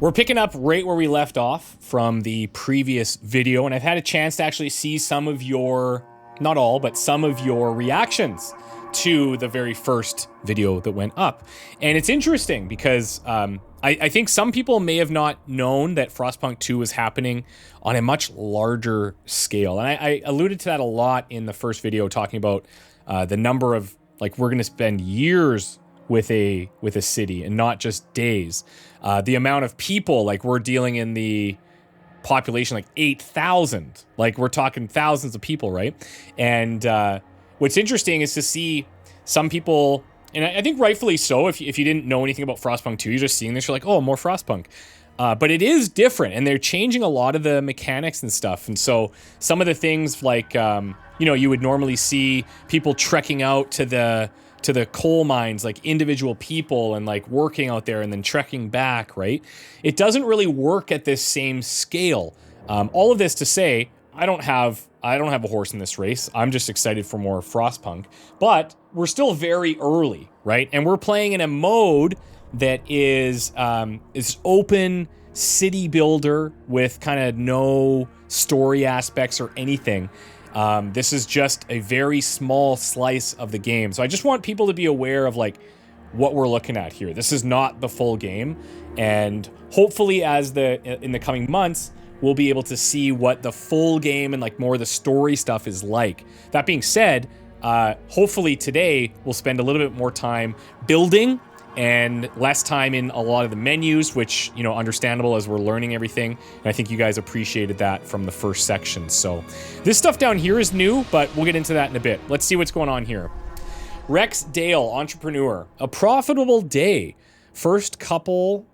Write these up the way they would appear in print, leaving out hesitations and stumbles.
We're picking up right where we left off from the previous video, and I've had a chance to actually see some of your, not all, but some of your reactions to the very first video that went up. And it's interesting because I think some people may have not known that Frostpunk 2 was happening on a much larger scale. And I alluded to that a lot in the first video, talking about the number of, like, we're going to spend years with a city and not just days. The amount of people, like, we're dealing in the population, like 8,000, like we're talking thousands of people, right? And what's interesting is to see some people, and I think rightfully so, if you didn't know anything about Frostpunk 2, you're just seeing this, you're like, oh, more Frostpunk. But it is different, and they're changing a lot of the mechanics and stuff. And so some of the things like, you know, you would normally see people trekking out to the coal mines, like individual people, and like working out there and then trekking back, right? It doesn't really work at this same scale. All of this to say, I don't have a horse in this race. I'm just excited for more Frostpunk, but we're still very early, right? And we're playing in a mode that is open city builder with kind of no story aspects or anything. This is just a very small slice of the game. So I just want people to be aware of like what we're looking at here. This is not the full game. And hopefully in the coming months, we'll be able to see what the full game and like more of the story stuff is like. That being said, hopefully today we'll spend a little bit more time building and less time in a lot of the menus, which, you know, understandable as we're learning everything. And I think you guys appreciated that from the first section. So this stuff down here is new, but we'll get into that in a bit. Let's see what's going on here. Rex Dale, entrepreneur. A profitable day. First couple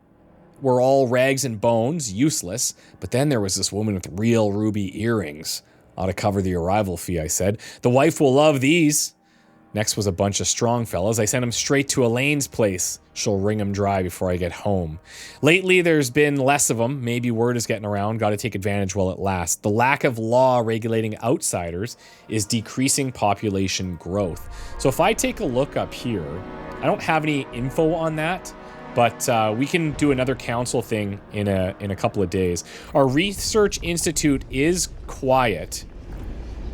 were all rags and bones, useless. But then there was this woman with real ruby earrings. Ought to cover the arrival fee, I said. The wife will love these. Next was a bunch of strong fellas. I sent them straight to Elaine's place. She'll wring them dry before I get home. Lately, there's been less of them. Maybe word is getting around. Got to take advantage while it lasts. The lack of law regulating outsiders is decreasing population growth. So if I take a look up here, I don't have any info on that, but we can do another council thing in a couple of days. Our research institute is quiet.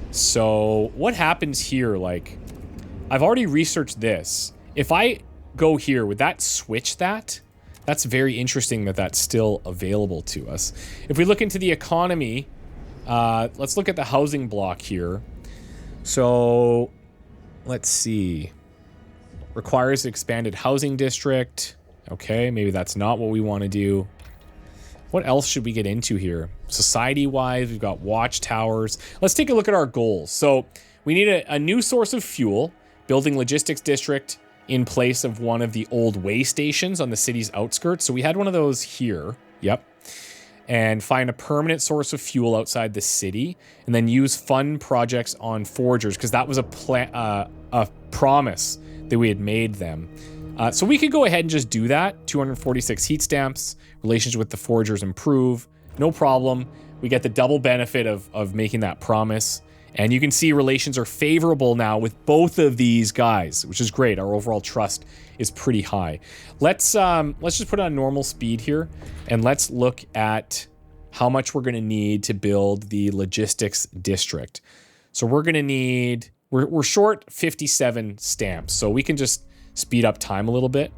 So what happens here, like, I've already researched this. If I go here, would that switch that? That's very interesting that that's still available to us. If we look into the economy, let's look at the housing block here. So let's see. Requires expanded housing district. Okay, maybe that's not what we want to do. What else should we get into here? Society-wise, we've got watchtowers. Let's take a look at our goals. So we need a new source of fuel. Building logistics district in place of one of the old way stations on the city's outskirts. So we had one of those here. Yep. And find a permanent source of fuel outside the city, and then use fun projects on forgers, because that was a promise that we had made them. So we could go ahead and just do that. 246 heat stamps. Relations with the forgers improve. No problem. We get the double benefit of making that promise. And you can see relations are favorable now with both of these guys, which is great. Our overall trust is pretty high. Let's just put it on normal speed here, and let's look at how much we're going to need to build the logistics district. So we're going to need, we're short 57 stamps, so we can just speed up time a little bit.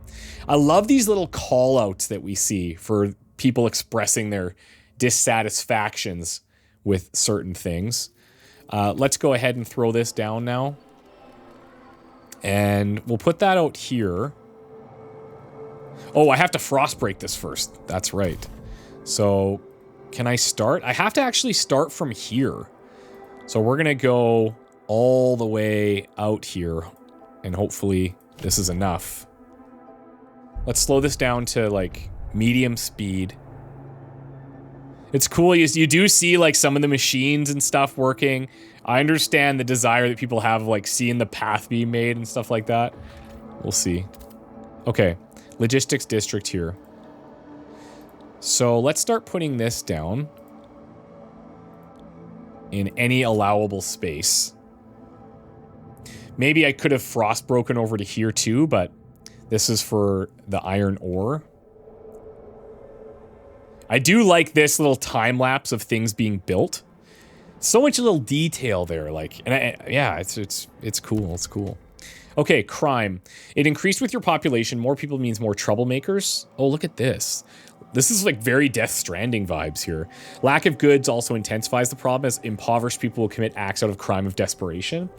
I love these little call outs that we see for people expressing their dissatisfactions with certain things. Let's go ahead and throw this down now. And we'll put that out here. Oh, I have to frost break this first. That's right. So can I start? I have to actually start from here. So we're going to go all the way out here. And hopefully this is enough. Let's slow this down to like medium speed. It's cool, you do see like some of the machines and stuff working. I understand the desire that people have of like seeing the path being made and stuff like that. We'll see. Okay, logistics district here. So let's start putting this down in any allowable space. Maybe I could have frost broken over to here too, but this is for the iron ore. I do like this little time lapse of things being built. So much little detail there, like, and yeah, it's cool. It's cool. Okay, crime. It increased with your population. More people means more troublemakers. Oh, look at this. This is like very Death Stranding vibes here. Lack of goods also intensifies the problem, as impoverished people will commit acts out of crime of desperation.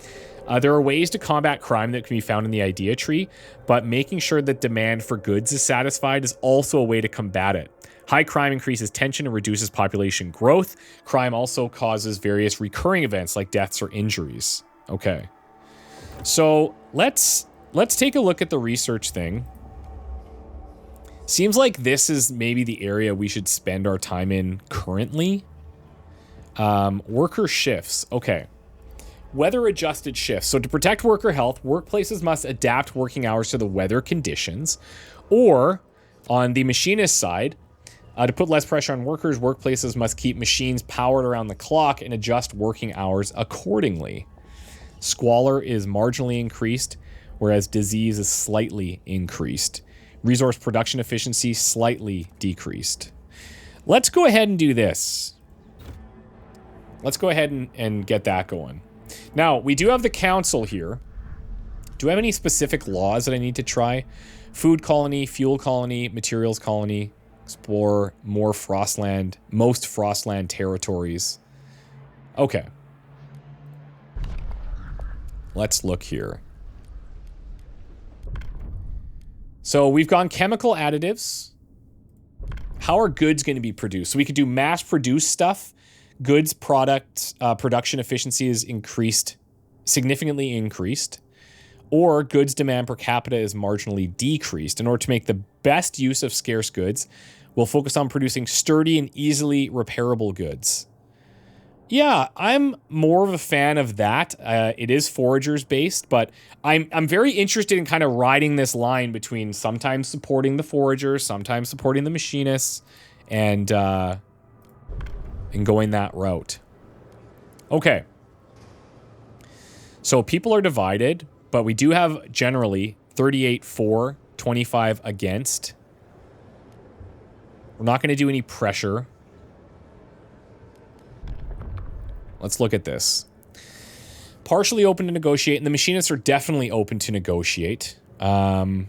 There are ways to combat crime that can be found in the idea tree, but making sure that demand for goods is satisfied is also a way to combat it. High crime increases tension and reduces population growth. Crime also causes various recurring events like deaths or injuries. Okay. So let's take a look at the research thing. Seems like this is maybe the area we should spend our time in currently. Worker shifts. Okay. Weather-adjusted shifts. So to protect worker health, workplaces must adapt working hours to the weather conditions. Or, on the machinist side, to put less pressure on workers, workplaces must keep machines powered around the clock and adjust working hours accordingly. Squalor is marginally increased, whereas disease is slightly increased. Resource production efficiency slightly decreased. Let's go ahead and do this. Let's go ahead and get that going. Now, we do have the council here. Do I have any specific laws that I need to try? Food colony, fuel colony, materials colony, explore more Frostland, most Frostland territories. Okay. Let's look here. So we've gone chemical additives. How are goods going to be produced? So we could do mass produced stuff. Goods product production efficiency is increased, significantly increased, or goods demand per capita is marginally decreased. In order to make the best use of scarce goods, we'll focus on producing sturdy and easily repairable goods. Yeah, I'm more of a fan of that. It is foragers based, but I'm very interested in kind of riding this line between sometimes supporting the foragers, sometimes supporting the machinists, and going that route. Okay. So people are divided, but we do have generally 38 for, 25 against. We're not going to do any pressure. Let's look at this. Partially open to negotiate, and the machinists are definitely open to negotiate. Okay.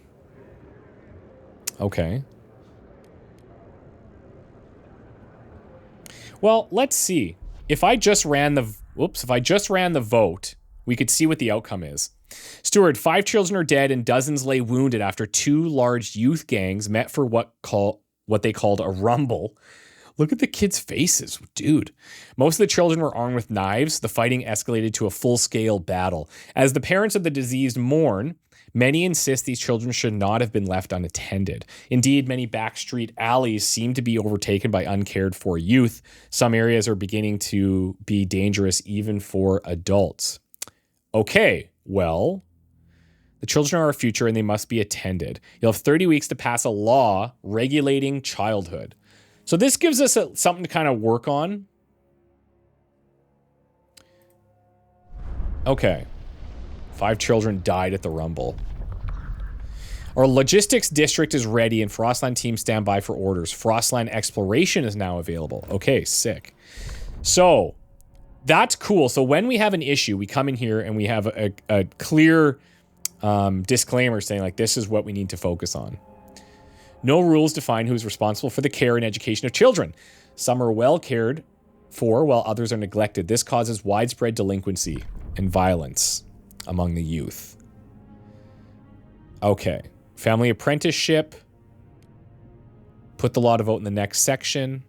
Well, let's see. If I just ran the vote, we could see what the outcome is. Steward, 5 children are dead and dozens lay wounded after 2 large youth gangs met for what they called a rumble. Look at the kids' faces, dude. Most of the children were armed with knives. The fighting escalated to a full-scale battle. As the parents of the deceased mourn, many insist these children should not have been left unattended. Indeed, many backstreet alleys seem to be overtaken by uncared-for youth. Some areas are beginning to be dangerous even for adults. Okay, well, the children are our future and they must be attended. You'll have 30 weeks to pass a law regulating childhood. So this gives us something to kind of work on. Okay. 5 children died at the rumble. Our logistics district is ready and Frostland team stand by for orders. Frostland exploration is now available. Okay, sick. So that's cool. So when we have an issue, we come in here and we have a clear disclaimer saying like, this is what we need to focus on. No rules define who's responsible for the care and education of children. Some are well cared for while others are neglected. This causes widespread delinquency and violence among the youth. Okay. Family apprenticeship. Put the law to vote in the next section.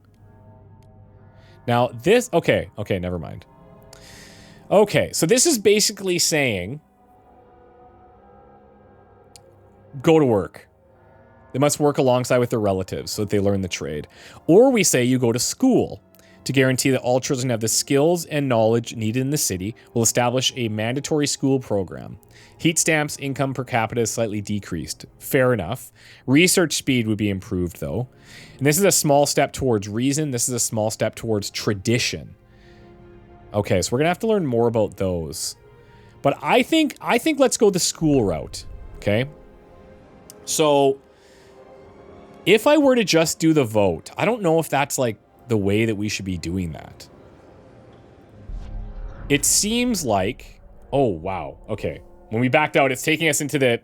Now this, okay, never mind. Okay, so this is basically saying go to work. They must work alongside with their relatives so that they learn the trade. Or we say you go to school. To guarantee that all children have the skills and knowledge needed in the city, we'll establish a mandatory school program. Heat stamps income per capita is slightly decreased. Fair enough. Research speed would be improved, though. And this is a small step towards reason. This is a small step towards tradition. Okay, so we're going to have to learn more about those. But I think let's go the school route, okay? So If I were to just do the vote, I don't know if that's like the way that we should be doing that. It seems like, oh, wow. Okay. When we backed out, it's taking us into the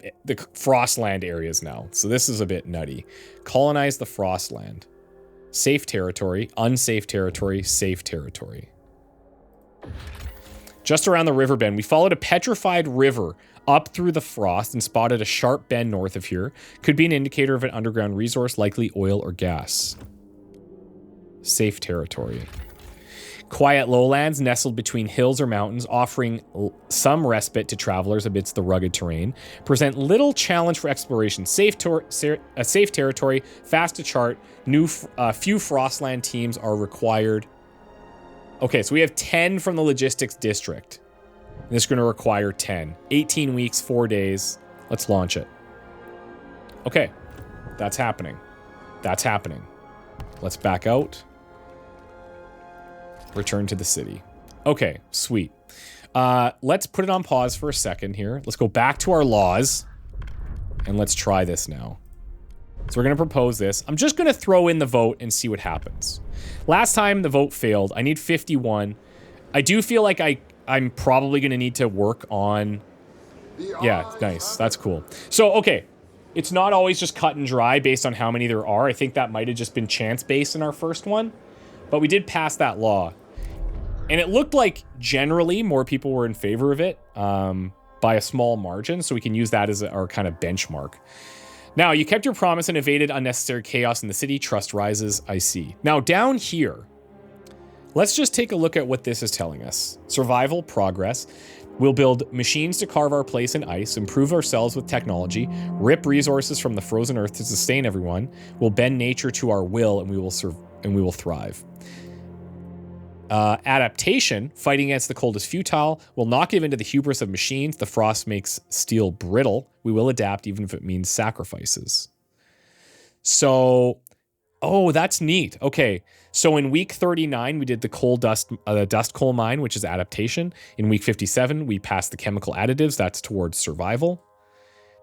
Frostland areas now. So this is a bit nutty. Colonize the Frostland. Safe territory, unsafe territory, safe territory. Just around the river bend, we followed a petrified river up through the frost and spotted a sharp bend north of here. Could be an indicator of an underground resource, likely oil or gas. Safe territory. Quiet lowlands nestled between hills or mountains, offering some respite to travelers amidst the rugged terrain, present little challenge for exploration. Safe territory, fast to chart. Few Frostland teams are required. Okay, so we have 10 from the logistics district. This is going to require 10. 18 weeks, 4 days. Let's launch it. Okay, that's happening. That's happening. Let's back out. Return to the city. Okay, sweet. Let's put it on pause for a second here. Let's go back to our laws. And let's try this now. So we're going to propose this. I'm just going to throw in the vote and see what happens. Last time the vote failed. I need 51. I do feel like I'm probably going to need to work on... Yeah, nice. That's cool. So, okay. It's not always just cut and dry based on how many there are. I think that might have just been chance-based in our first one. But we did pass that law. And it looked like generally more people were in favor of it by a small margin. So we can use that as our kind of benchmark. Now, you kept your promise and evaded unnecessary chaos in the city. Trust rises, I see. Now, down here, let's just take a look at what this is telling us. Survival, progress. We'll build machines to carve our place in ice, improve ourselves with technology, rip resources from the frozen earth to sustain everyone. We'll bend nature to our will, and we will thrive. Adaptation, fighting against the cold is futile, will not give in to the hubris of machines. The frost makes steel brittle. We will adapt even if it means sacrifices. So, oh, that's neat. Okay, so in week 39, we did the dust coal mine, which is adaptation. In week 57, we passed the chemical additives. That's towards survival.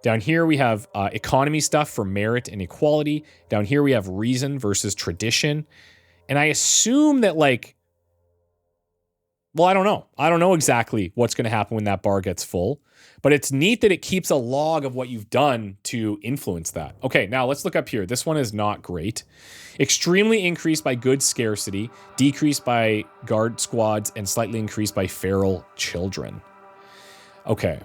Down here, we have economy stuff for merit and equality. Down here, we have reason versus tradition. And I assume that, like, well, I don't know. I don't know exactly what's going to happen when that bar gets full, but it's neat that it keeps a log of what you've done to influence that. Okay, now let's look up here. This one is not great. Extremely increased by goods scarcity, decreased by guard squads, and slightly increased by feral children. Okay.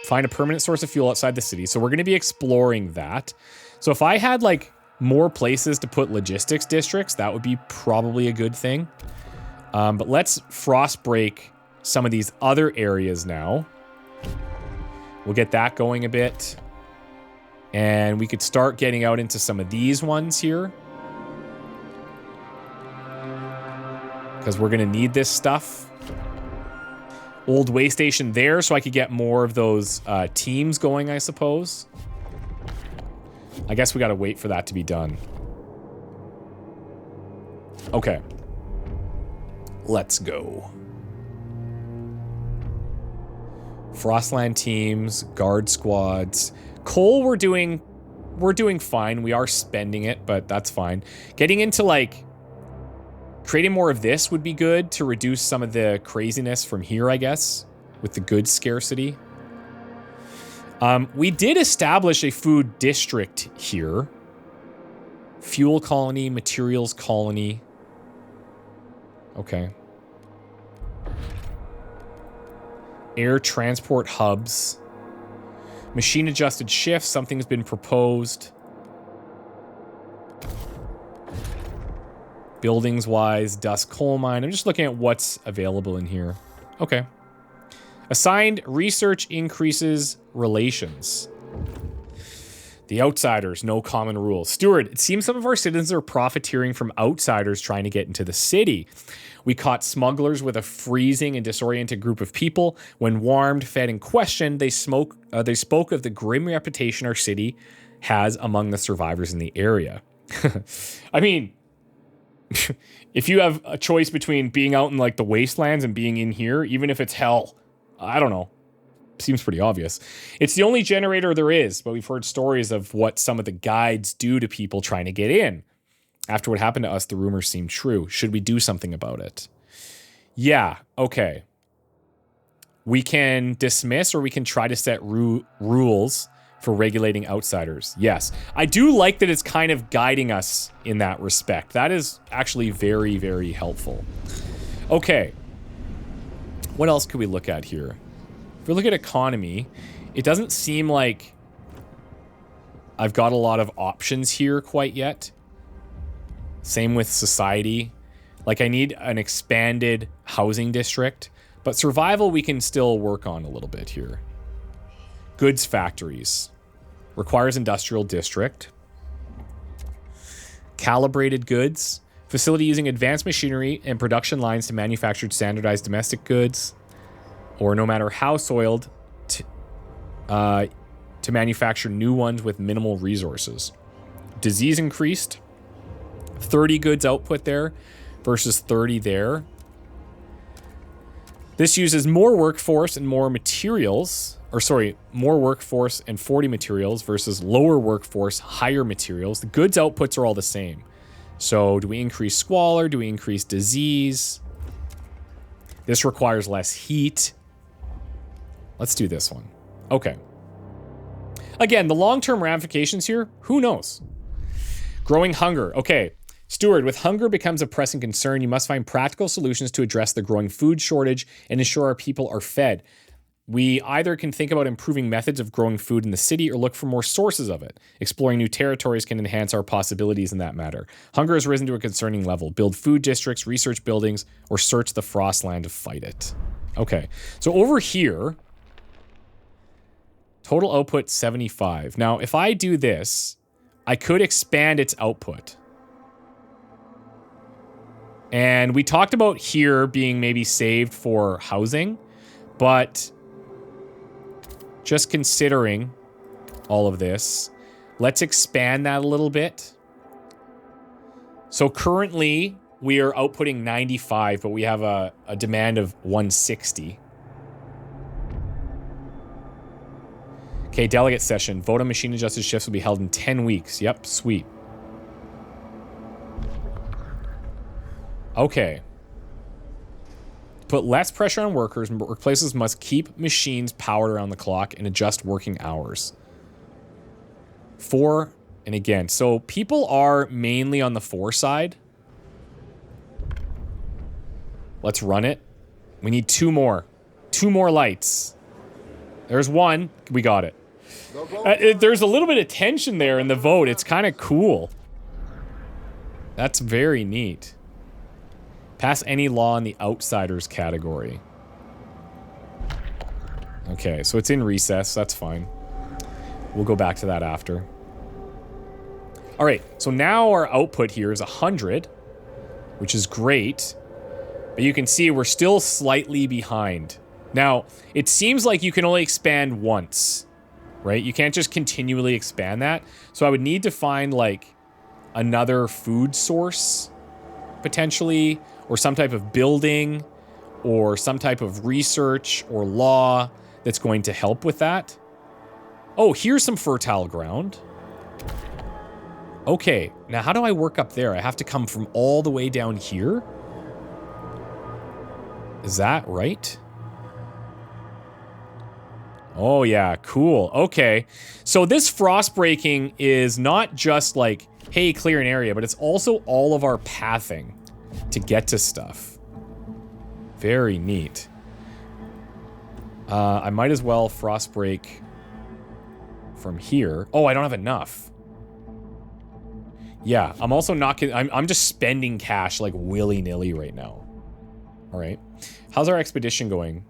Find a permanent source of fuel outside the city. So we're going to be exploring that. So if I had, like, more places to put logistics districts, that would be probably a good thing. But let's frost break some of these other areas now. We'll get that going a bit. And we could start getting out into some of these ones here. Because we're going to need this stuff. Old way station there, so I could get more of those teams going, I suppose. I guess we gotta wait for that to be done. Okay. Let's go. Frostland teams, guard squads. Coal, we're doing fine. We are spending it, but that's fine. Getting into, like, creating more of this would be good to reduce some of the craziness from here, I guess, with the goods scarcity. We did establish a food district here. Fuel colony, materials colony. Okay. Air transport hubs. Machine adjusted shifts. Something's been proposed. Buildings wise, dust coal mine. I'm just looking at what's available in here. Okay. Assigned research increases relations. The outsiders, no common rules. Steward, it seems some of our citizens are profiteering from outsiders trying to get into the city. We caught smugglers with a freezing and disoriented group of people. When warmed, fed, and questioned, they spoke of the grim reputation our city has among the survivors in the area. I mean, if you have a choice between being out in, like, the wastelands and being in here, even if it's hell, I don't know. seems pretty obvious. It's the only generator there is, but we've heard stories of what some of the guides do to people trying to get in. After what happened to us, the rumors seem true. Should we do something about it? Yeah, okay. We can dismiss or we can try to set rules for regulating outsiders. Yes. I do like that it's kind of guiding us in that respect. That is actually very, very helpful. Okay. What else could we look at here? If we look at economy, it doesn't seem like I've got a lot of options here quite yet. Same with society. Like, I need an expanded housing district, but survival we can still work on a little bit here. Goods factories. Requires industrial district. Calibrated goods. Facility using advanced machinery and production lines to manufacture standardized domestic goods, or no matter how soiled, to manufacture new ones with minimal resources. Disease increased. 30 goods output there versus 30 there. This uses more workforce and more materials, or sorry, more workforce and 40 materials versus lower workforce, higher materials. The goods outputs are all the same. So do we increase squalor? Do we increase disease? This requires less heat. Let's do this one. Okay. Again, the long-term ramifications here, who knows? Growing hunger. Okay. Steward, with hunger becomes a pressing concern, you must find practical solutions to address the growing food shortage and ensure our people are fed. We either can think about improving methods of growing food in the city or look for more sources of it. Exploring new territories can enhance our possibilities in that matter. Hunger has risen to a concerning level. Build food districts, research buildings, or search the Frostland to fight it. Okay, so over here, total output 75. Now, if I do this, I could expand its output. And we talked about here being maybe saved for housing, but just considering all of this, let's expand that a little bit. So currently we are outputting 95, but we have a demand of 160. Okay, delegate session. Vote on machine adjusted shifts will be held in 10 weeks. Yep, sweet. Okay. Put less pressure on workers. Workplaces must keep machines powered around the clock and adjust working hours. For and again. So people are mainly on the for side. Let's run it. We need 2 more. 2 more lights. There's 1. We got it. There's a little bit of tension there in the vote. It's kind of cool. That's very neat. Pass any law in the outsiders category. Okay, so it's in recess. That's fine. We'll go back to that after. All right, so now our output here is 100, which is great. But you can see we're still slightly behind. Now, it seems like you can only expand once, right? You can't just continually expand that. So I would need to find, like, another food source, potentially, or some type of building, or some type of research or law that's going to help with that. Oh, here's some fertile ground. Okay, now how do I work up there? I have to come from all the way down here? Is that right? Oh yeah, cool. Okay, so this frost breaking is not just like, hey, clear an area, but it's also all of our pathing to get to stuff. Very neat. I might as well frost break from here. Oh, I don't have enough. Yeah, I'm also not... I'm just spending cash like willy-nilly right now. All right. How's our expedition going?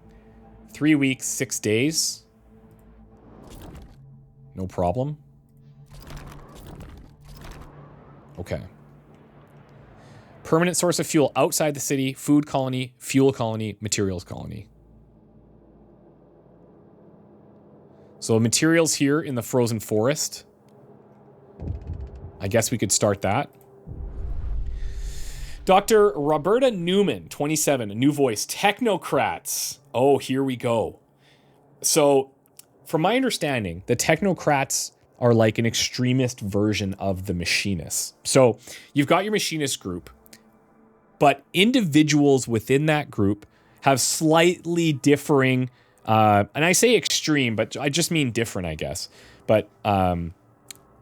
3 weeks, 6 days. No problem. Okay. Permanent source of fuel outside the city, food colony, fuel colony, materials colony. So materials here in the frozen forest. I guess we could start that. Dr. Roberta Newman, 27, a new voice. Technocrats. Oh, here we go. So, from my understanding, the Technocrats are like an extremist version of the machinists. So, you've got your machinist group, but individuals within that group have slightly differing, and I say extreme, but I just mean different, I guess. But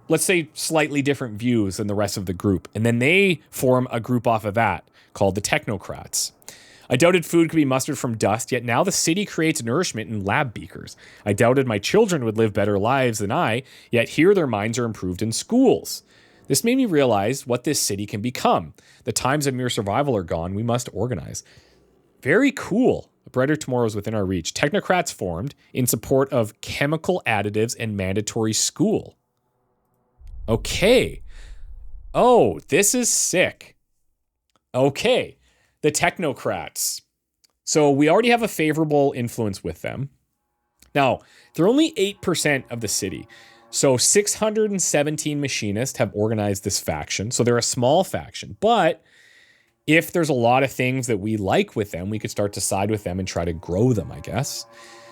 let's say slightly different views than the rest of the group. And then they form a group off of that called the Technocrats. I doubted food could be mustered from dust, yet now the city creates nourishment in lab beakers. I doubted my children would live better lives than I, yet here their minds are improved in schools. This made me realize what this city can become. The times of mere survival are gone. We must organize. Very cool. A brighter tomorrow is within our reach. Technocrats formed in support of chemical additives and mandatory school. Okay. Oh, this is sick. Okay. The Technocrats. So we already have a favorable influence with them. Now, they're only 8% of the city. So 617 machinists have organized this faction. So they're a small faction. But if there's a lot of things that we like with them, we could start to side with them and try to grow them, I guess.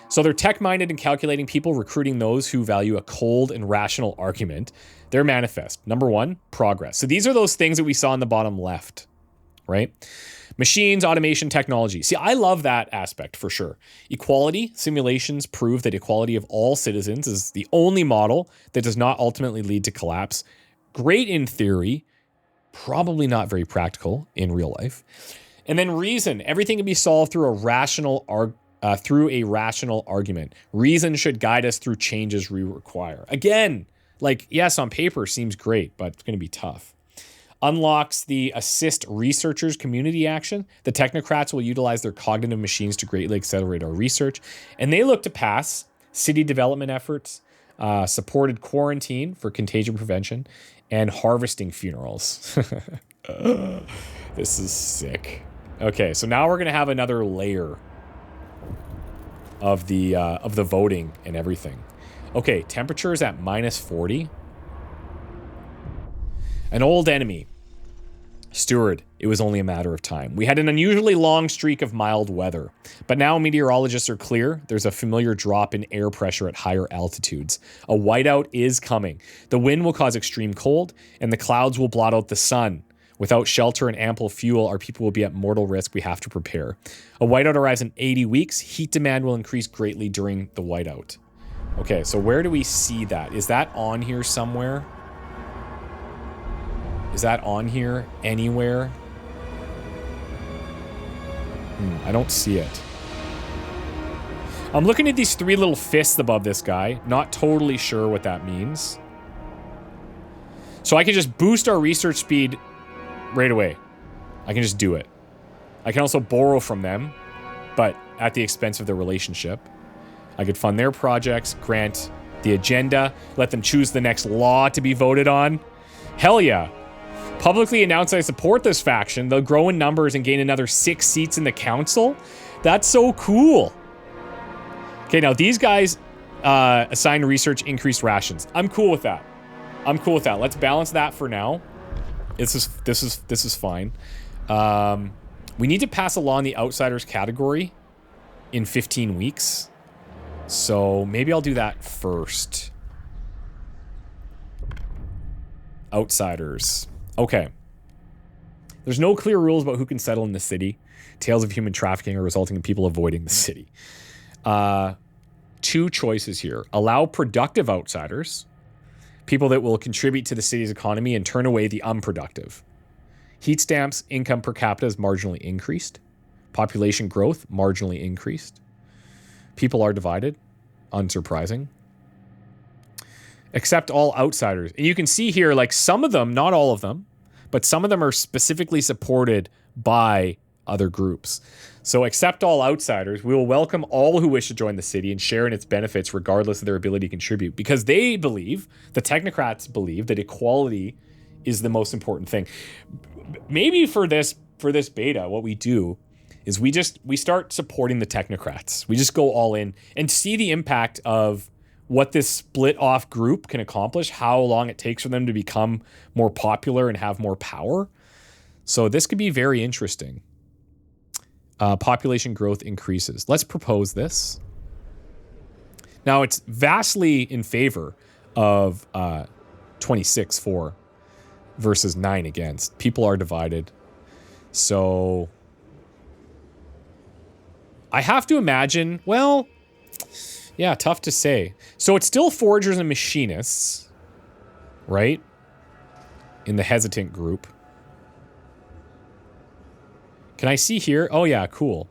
So they're tech-minded and calculating people, recruiting those who value a cold and rational argument. Their manifest. Number 1, progress. So these are those things that we saw in the bottom left, right? Machines, automation, technology. See, I love that aspect for sure. Equality, simulations prove that equality of all citizens is the only model that does not ultimately lead to collapse. Great in theory, probably not very practical in real life. And then reason. Everything can be solved through a rational argument. Reason should guide us through changes we require. Again, like, yes, on paper seems great, but it's going to be tough. Unlocks the assist researchers community action. The Technocrats will utilize their cognitive machines to greatly accelerate our research. And they look to pass city development efforts, supported quarantine for contagion prevention, and harvesting funerals. This is sick. Okay, so now we're going to have another layer of the voting and everything. Okay, temperature is at -40. An old enemy. Steward, it was only a matter of time. We had an unusually long streak of mild weather, but now meteorologists are clear. There's a familiar drop in air pressure at higher altitudes. A whiteout is coming. The wind will cause extreme cold, and the clouds will blot out the sun. Without shelter and ample fuel, our people will be at mortal risk. We have to prepare. A whiteout arrives in 80 weeks. Heat demand will increase greatly during the whiteout. Okay, so where do we see that? Is that on here somewhere? Is that on here anywhere? I don't see it. I'm looking at these 3 little fists above this guy. Not totally sure what that means. So I can just boost our research speed right away. I can just do it. I can also borrow from them, but at the expense of their relationship. I could fund their projects, grant the agenda, let them choose the next law to be voted on. Hell yeah. Publicly announce I support this faction. They'll grow in numbers and gain another 6 seats in the council. That's so cool. Okay, now these guys assign research increased rations. I'm cool with that. I'm cool with that. Let's balance that for now. This is fine. We need to pass along the outsiders category in 15 weeks. So maybe I'll do that first. Outsiders. Okay. There's no clear rules about who can settle in the city. Tales of human trafficking are resulting in people avoiding the city. 2 choices here. Allow productive outsiders, people that will contribute to the city's economy, and turn away the unproductive. Heat stamps, income per capita is marginally increased. Population growth, marginally increased. People are divided. Unsurprising. Accept all outsiders. And you can see here, like, some of them, not all of them, but some of them are specifically supported by other groups. So accept all outsiders. We will welcome all who wish to join the city and share in its benefits regardless of their ability to contribute. Because they believe, the Technocrats believe, that equality is the most important thing. Maybe for this beta, what we do is we start supporting the Technocrats. We just go all in and see the impact of what this split off group can accomplish, how long it takes for them to become more popular and have more power. So this could be very interesting. Population growth increases. Let's propose this. Now, it's vastly in favor of 26-4 versus 9 against. People are divided. So I have to imagine, well, yeah, tough to say. So it's still forgers and machinists, right? In the hesitant group. Can I see here? Oh, yeah, cool.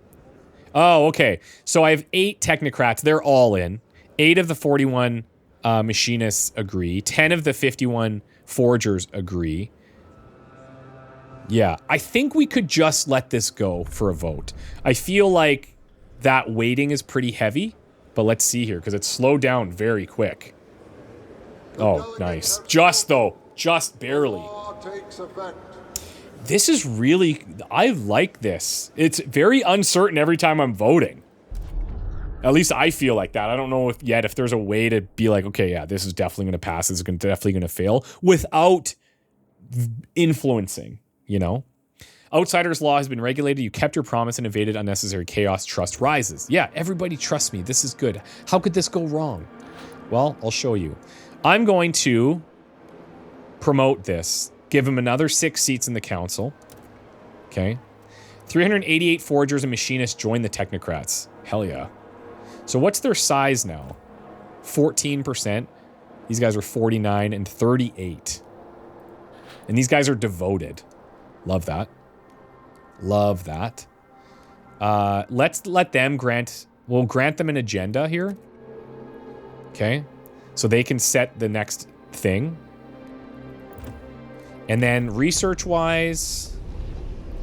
Oh, okay. So I have 8 technocrats. They're all in. 8 of the 41 machinists agree. 10 of the 51 forgers agree. Yeah, I think we could just let this go for a vote. I feel like that weighting is pretty heavy, but let's see here, because it's slowed down very quick. Oh, nice. Just barely. This is really, I like this. It's very uncertain every time I'm voting. At least I feel like that. I don't know if there's a way to be like, okay, yeah, this is definitely going to pass. This is definitely going to fail without influencing, you know? Outsider's law has been regulated. You kept your promise and evaded unnecessary chaos. Trust rises. Yeah, everybody trusts me. This is good. How could this go wrong? Well, I'll show you. I'm going to promote this. Give him another 6 seats in the council. Okay. 388 forgers and machinists join the technocrats. Hell yeah. So what's their size now? 14%. These guys are 49 and 38. And these guys are devoted. Love that. Love that. Let's let them we'll grant them an agenda here. Okay. So they can set the next thing. And then research-wise,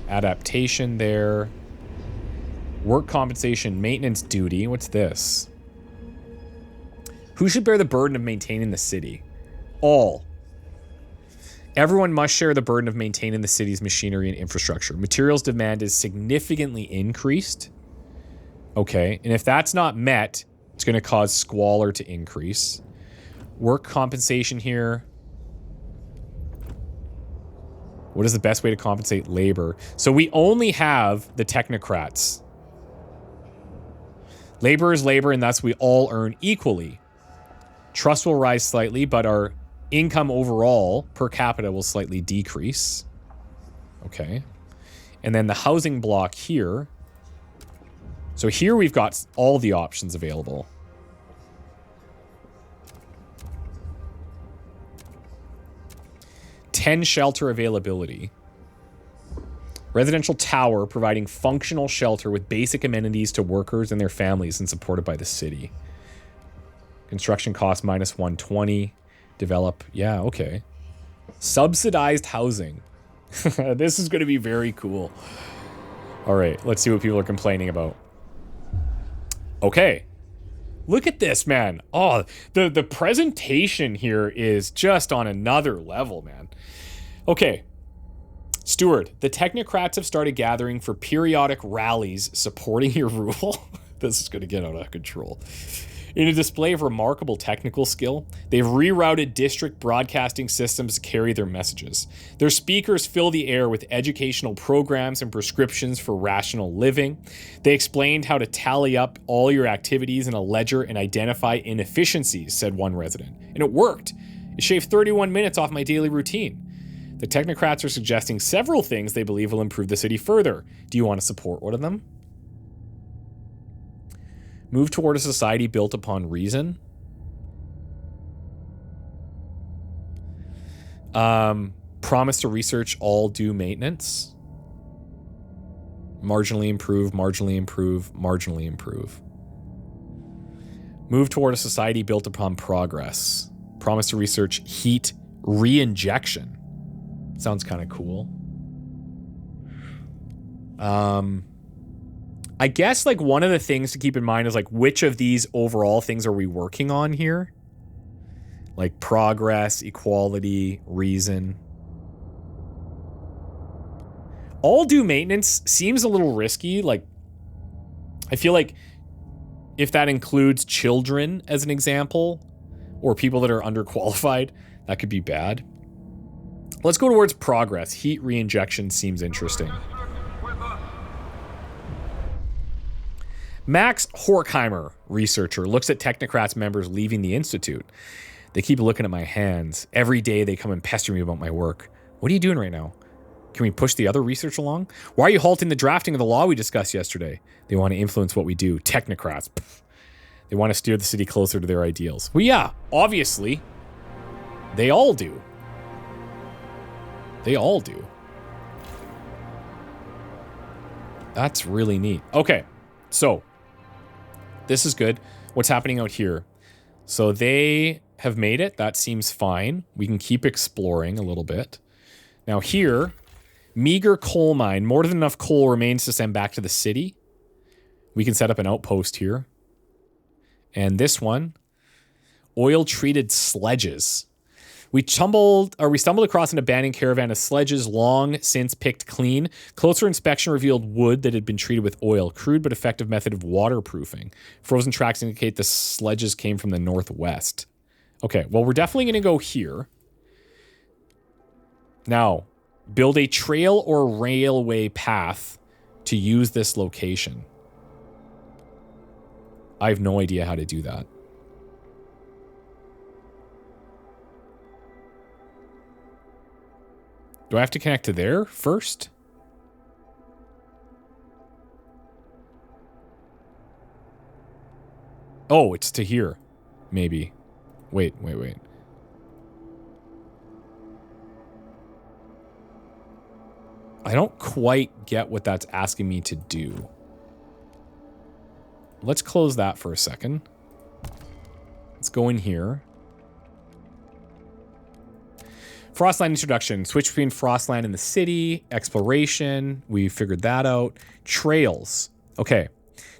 adaptation there. Work compensation, maintenance duty. What's this? Who should bear the burden of maintaining the city? All. Everyone must share the burden of maintaining the city's machinery and infrastructure. Materials demand is significantly increased. Okay, and if that's not met, it's going to cause squalor to increase. Work compensation here. What is the best way to compensate labor? So we only have the technocrats. Labor is labor, and thus we all earn equally. Trust will rise slightly, but our income overall per capita will slightly decrease. Okay. And then the housing block here. So here we've got all the options available. Shelter availability. Residential tower providing functional shelter with basic amenities to workers and their families and supported by the city. Construction cost minus 120. Develop. Yeah, okay. Subsidized housing. This is going to be very cool. All right, let's see what people are complaining about. Okay. Look at this, man. Oh, the presentation here is just on another level, man. Okay. Steward, the technocrats have started gathering for periodic rallies supporting your rule. This is going to get out of control. In a display of remarkable technical skill, they've rerouted district broadcasting systems to carry their messages. Their speakers fill the air with educational programs and prescriptions for rational living. They explained how to tally up all your activities in a ledger and identify inefficiencies, said one resident. And it worked. It shaved 31 minutes off my daily routine. The technocrats are suggesting several things they believe will improve the city further. Do you want to support one of them? Move toward a society built upon reason. Promise to research all due maintenance. Marginally improve, marginally improve, marginally improve. Move toward a society built upon progress. Promise to research heat re-injection. Sounds kind of cool. I guess like one of the things to keep in mind is like which of these overall things are we working on here? Like progress, equality, reason. All due maintenance seems a little risky. Like I feel like if that includes children as an example or people that are underqualified, that could be bad. Let's go towards progress. Heat re-injection seems interesting. Max Horkheimer, researcher, looks at Technocrats members leaving the Institute. They keep looking at my hands. Every day they come and pester me about my work. What are you doing right now? Can we push the other research along? Why are you halting the drafting of the law we discussed yesterday? They want to influence what we do. Technocrats. Pfft. They want to steer the city closer to their ideals. Well, yeah, obviously. They all do. They all do. That's really neat. Okay, so this is good. What's happening out here? So they have made it. That seems fine. We can keep exploring a little bit. Now here, meager coal mine. More than enough coal remains to send back to the city. We can set up an outpost here. And this one, oil-treated sledges. We stumbled across an abandoned caravan of sledges long since picked clean. Closer inspection revealed wood that had been treated with oil. Crude but effective method of waterproofing. Frozen tracks indicate the sledges came from the northwest. Okay, well, we're definitely going to go here. Now, build a trail or railway path to use this location. I have no idea how to do that. Do I have to connect to there first? Oh, it's to here. Maybe. Wait. I don't quite get what that's asking me to do. Let's close that for a second. Let's go in here. Frostland introduction. Switch between Frostland and the city. Exploration. We figured that out. Trails. Okay.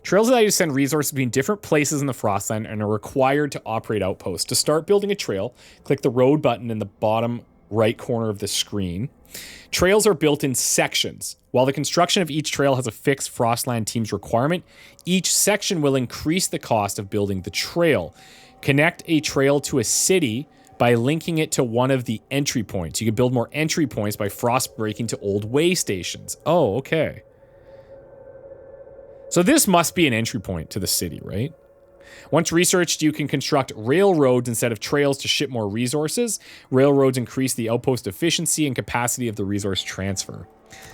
Trails allow you to send resources between different places in the Frostland and are required to operate outposts. To start building a trail, click the road button in the bottom right corner of the screen. Trails are built in sections. While the construction of each trail has a fixed Frostland team's requirement, each section will increase the cost of building the trail. Connect a trail to a city by linking it to one of the entry points. You can build more entry points by frost breaking to old way stations. Oh, okay. So this must be an entry point to the city, right? Once researched, you can construct railroads instead of trails to ship more resources. Railroads increase the outpost efficiency and capacity of the resource transfer.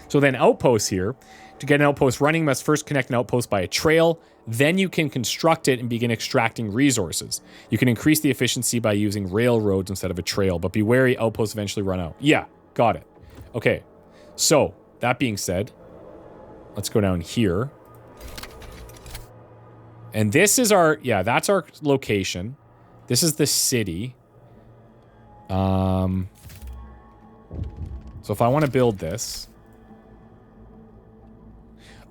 So then outposts here. To get an outpost running, you must first connect an outpost by a trail. Then you can construct it and begin extracting resources. You can increase the efficiency by using railroads instead of a trail, but be wary, outposts eventually run out. Yeah, got it. Okay, so that being said, let's go down here. And this is our, yeah, that's our location. This is the city. So if I want to build this.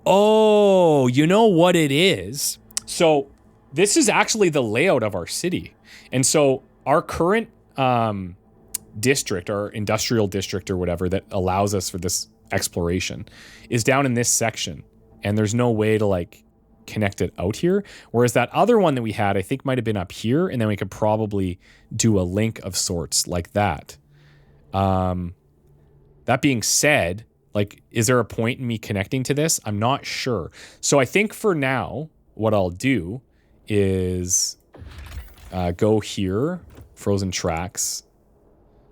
Oh, you know what it is? So this is actually the layout of our city. And so our current district, our industrial district or whatever that allows us for this exploration is down in this section. And there's no way to like connect it out here. Whereas that other one that we had, I think might have been up here. And then we could probably do a link of sorts like that. That being said, like, is there a point in me connecting to this? I'm not sure. So I think for now, what I'll do is go here, frozen tracks,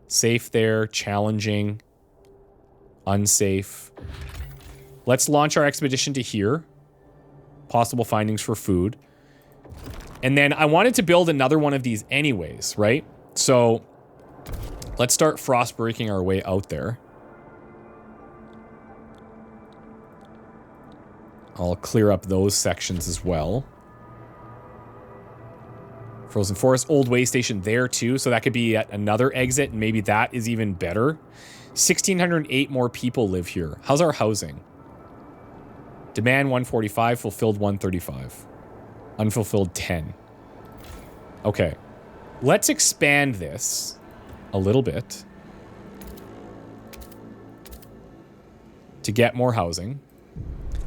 safe there, challenging, unsafe. Let's launch our expedition to here. Possible findings for food. And then I wanted to build another one of these anyways, right? So let's start frost breaking our way out there. I'll clear up those sections as well. Frozen Forest, Old Way Station there too, so that could be at another exit, and maybe that is even better. 1,608 more people live here. How's our housing? Demand 145, fulfilled 135. Unfulfilled 10. Okay. Let's expand this a little bit to get more housing.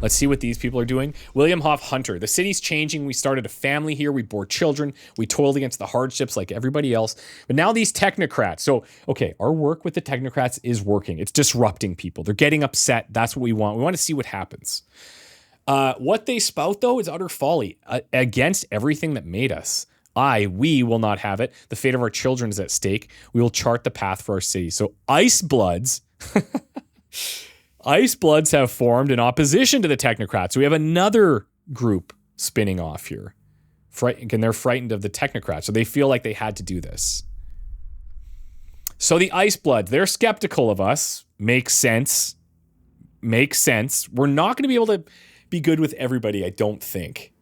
Let's see what these people are doing. William Hoff Hunter. The city's changing. We started a family here. We bore children. We toiled against the hardships like everybody else. But now these technocrats. So, okay, our work with the technocrats is working. It's disrupting people. They're getting upset. That's what we want. We want to see what happens. What they spout, though, is utter folly against everything that made us. We will not have it. The fate of our children is at stake. We will chart the path for our city. So Ice Bloods, Ice Bloods have formed in opposition to the Technocrats. So we have another group spinning off here. And they're frightened of the Technocrats. So they feel like they had to do this. So the Ice Bloods, they're skeptical of us. Makes sense. Makes sense. We're not going to be able to be good with everybody, I don't think.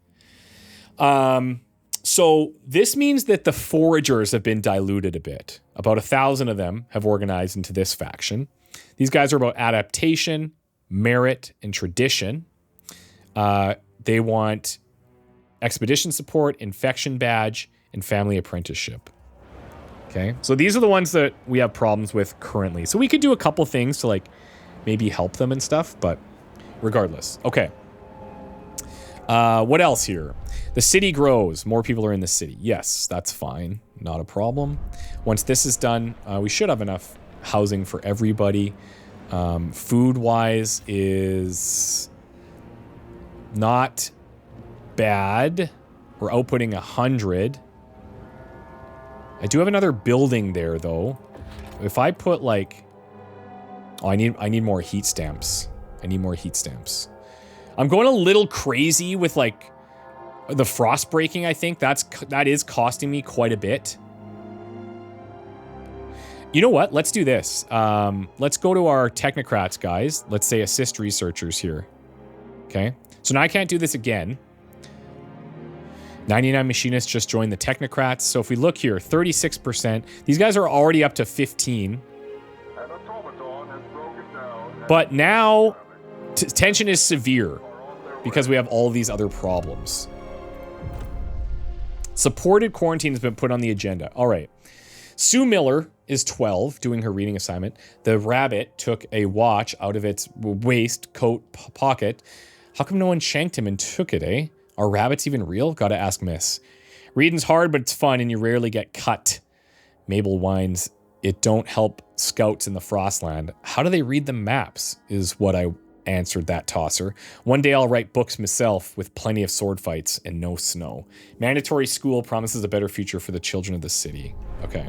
So this means that the Foragers have been diluted a bit. About 1,000 of them have organized into this faction. These guys are about adaptation, merit, and tradition. They want expedition support, infection badge, and family apprenticeship. Okay, so these are the ones that we have problems with currently. So we could do a couple things to like maybe help them and stuff, but regardless. Okay. What else here? The city grows. More people are in the city. Yes, that's fine. Not a problem. Once this is done, we should have enough housing for everybody. Food-wise is not bad. We're outputting 100. I do have another building there, though. If I put, like... Oh, I need more heat stamps. I need more heat stamps. I'm going a little crazy with, like... the frost breaking, I think. That is costing me quite a bit. You know what? Let's do this. Let's go to our Technocrats, guys. Let's say assist researchers here. Okay. So now I can't do this again. 99 machinists just joined the Technocrats. So if we look here, 36%. These guys are already up to 15. But now tension is severe because we have all these other problems. Supported quarantine has been put on the agenda. All right. Sue Miller is 12, doing her reading assignment. The rabbit took a watch out of its waistcoat pocket. How come no one shanked him and took it, eh? Are rabbits even real? Gotta ask Miss. Reading's hard, but it's fun, and you rarely get cut. Mabel whines, it don't help scouts in the Frostland. How do they read the maps, is what I answered that tosser. One day I'll write books myself with plenty of sword fights and no snow. Mandatory school promises a better future for the children of the city. Okay.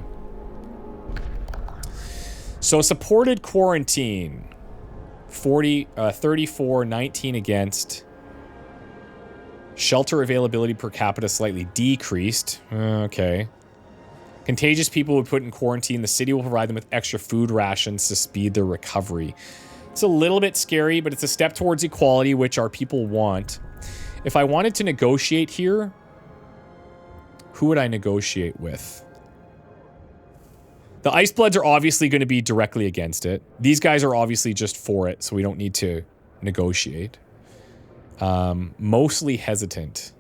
So supported quarantine. 34, 19 against. Shelter availability per capita slightly decreased. Okay. Contagious people would put in quarantine. The city will provide them with extra food rations to speed their recovery. It's a little bit scary, but it's a step towards equality, which our people want. If I wanted to negotiate here, who would I negotiate with? The Ice Bloods are obviously going to be directly against it. These guys are obviously just for it, so we don't need to negotiate. Mostly hesitant.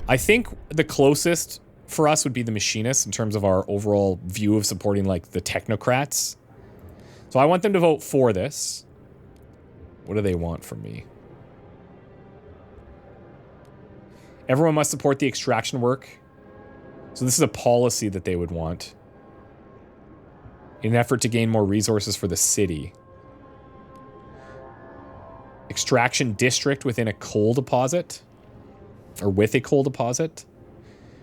I think the closest for us would be the Machinists in terms of our overall view of supporting, like, the Technocrats. So I want them to vote for this. What do they want from me? Everyone must support the extraction work. So this is a policy that they would want. In an effort to gain more resources for the city. Extraction district within a coal deposit. Or with a coal deposit.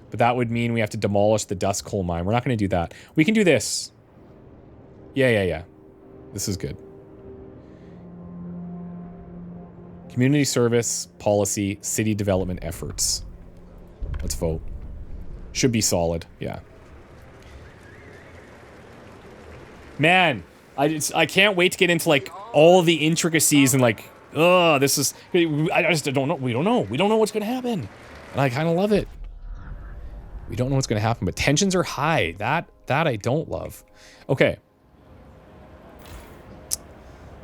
But that would mean we have to demolish the dust coal mine. We're not going to do that. We can do this. Yeah. This is good. Community service, policy, city development efforts. Let's vote. Should be solid, yeah. Man, I can't wait to get into, like, all the intricacies and, like, this is... I just don't know. We don't know. We don't know what's going to happen. And I kind of love it. We don't know what's going to happen, but tensions are high. That I don't love. Okay.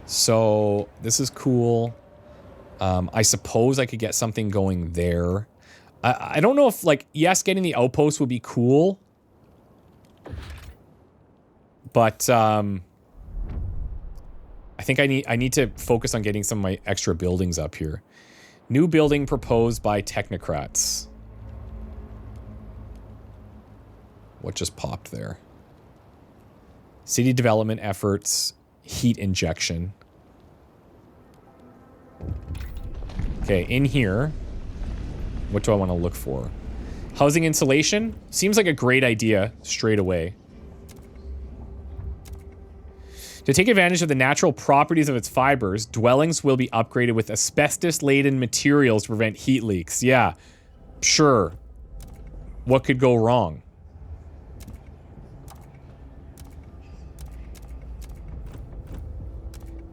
So, this is cool. I suppose I could get something going there. I don't know if, like, yes, getting the outpost would be cool. But, I think I need to focus on getting some of my extra buildings up here. New building proposed by Technocrats. What just popped there? City development efforts, heat injection. Okay, in here, what do I want to look for? Housing insulation? Seems like a great idea straight away. To take advantage of the natural properties of its fibers, dwellings will be upgraded with asbestos-laden materials to prevent heat leaks. Yeah, sure. What could go wrong?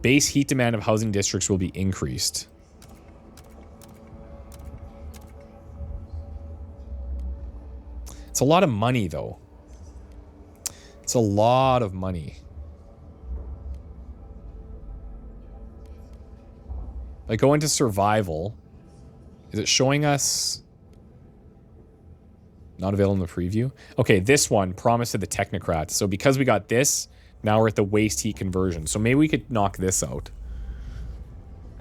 Base heat demand of housing districts will be increased. It's a lot of money, though. It's a lot of money. If I go into survival, is it showing us... Not available in the preview? Okay, this one, promise to the Technocrats. So because we got this, now we're at the waste heat conversion. So maybe we could knock this out.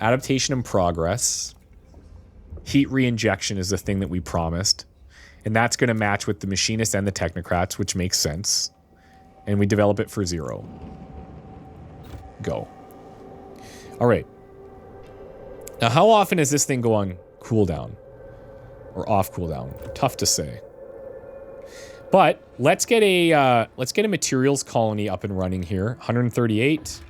Adaptation in progress. Heat reinjection is the thing that we promised. And that's going to match with the machinists and the Technocrats, which makes sense. And we develop it for 0. Go. All right. Now, how often does this thing go on cooldown? Or off cooldown? Tough to say. But let's get a materials colony up and running here. 138.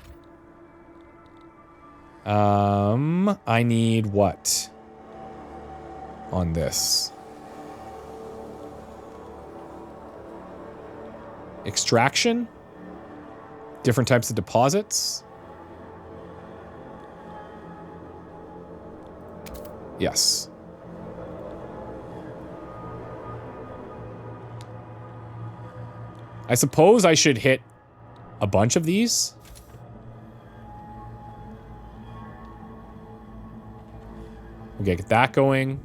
I need what on this? Extraction? Different types of deposits? Yes. I suppose I should hit a bunch of these. Okay, get that going.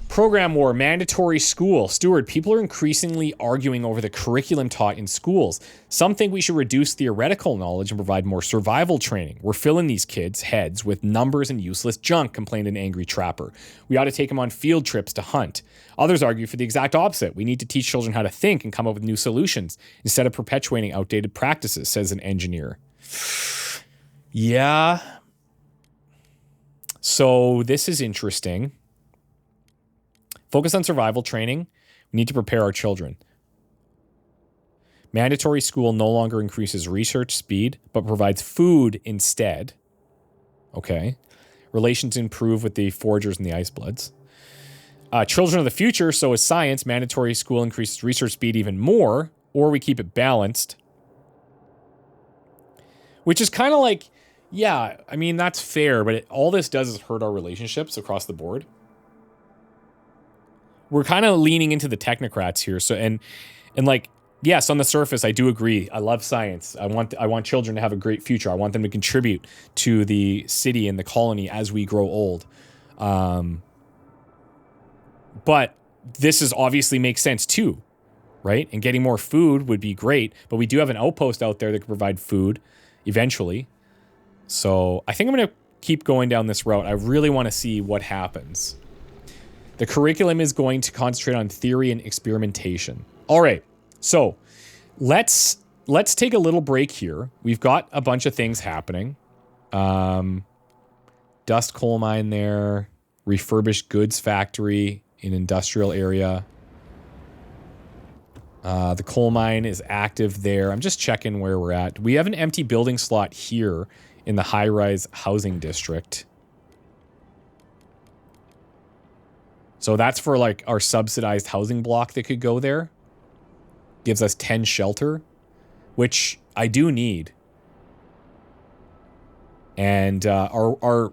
Program war, mandatory school. Steward, people are increasingly arguing over the curriculum taught in schools. Some think we should reduce theoretical knowledge and provide more survival training. We're filling these kids' heads with numbers and useless junk, complained an angry trapper. We ought to take them on field trips to hunt. Others argue for the exact opposite. We need to teach children how to think and come up with new solutions instead of perpetuating outdated practices, says an engineer. Yeah. So this is interesting. Focus on survival training. We need to prepare our children. Mandatory school no longer increases research speed, but provides food instead. Okay. Relations improve with the foragers and the ice bloods. Children of the future, so is science. Mandatory school increases research speed even more, or we keep it balanced. Which is kind of like, yeah, I mean, that's fair, but all this does is hurt our relationships across the board. We're kind of leaning into the Technocrats here. So, and like, yes, on the surface, I do agree. I love science. I want children to have a great future. I want them to contribute to the city and the colony as we grow old. But this is obviously makes sense too, right? And getting more food would be great, but we do have an outpost out there that can provide food eventually. So I think I'm going to keep going down this route. I really want to see what happens. The curriculum is going to concentrate on theory and experimentation. All right, so let's take a little break here. We've got a bunch of things happening. Dust coal mine there, refurbished goods factory in industrial area. The coal mine is active there. I'm just checking where we're at. We have an empty building slot here in the high-rise housing district. So that's for like our subsidized housing block that could go there. Gives us 10 shelter, which I do need. And our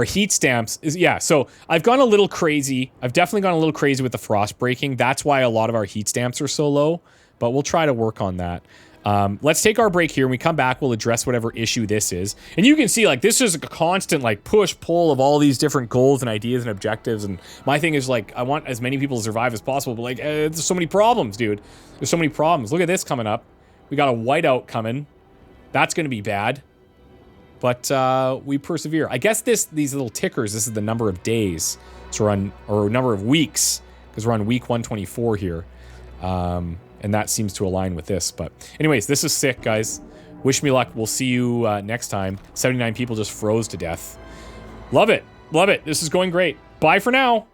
heat stamps is, yeah, so I've gone a little crazy. I've definitely gone a little crazy with the frost breaking. That's why a lot of our heat stamps are so low, but we'll try to work on that. Let's take our break here. When we come back, we'll address whatever issue this is. And you can see, like, this is a constant, like, push-pull of all these different goals and ideas and objectives. And my thing is, like, I want as many people to survive as possible. But, like, there's so many problems, dude. There's so many problems. Look at this coming up. We got a whiteout coming. That's going to be bad. But we persevere. I guess these little tickers, this is the number of days. So we're on, or number of weeks, because we're on week 124 here. And that seems to align with this. But anyways, this is sick, guys. Wish me luck. We'll see you next time. 79 people just froze to death. Love it. Love it. This is going great. Bye for now.